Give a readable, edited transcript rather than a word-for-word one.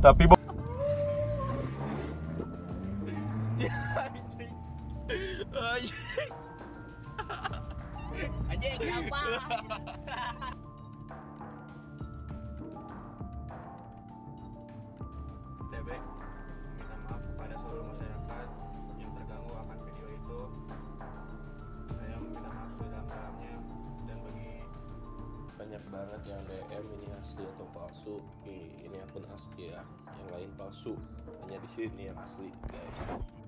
Tapi anjing apa? TB, minta maaf kepada seluruh masyarakat yang terganggu akan video itu. Saya meminta maaf sedalam-dalamnya dan bagi banyak banget yang DM ini asli atau palsu. Ini akun asli ya, yang lain palsu. Hanya di sini yang asli, guys.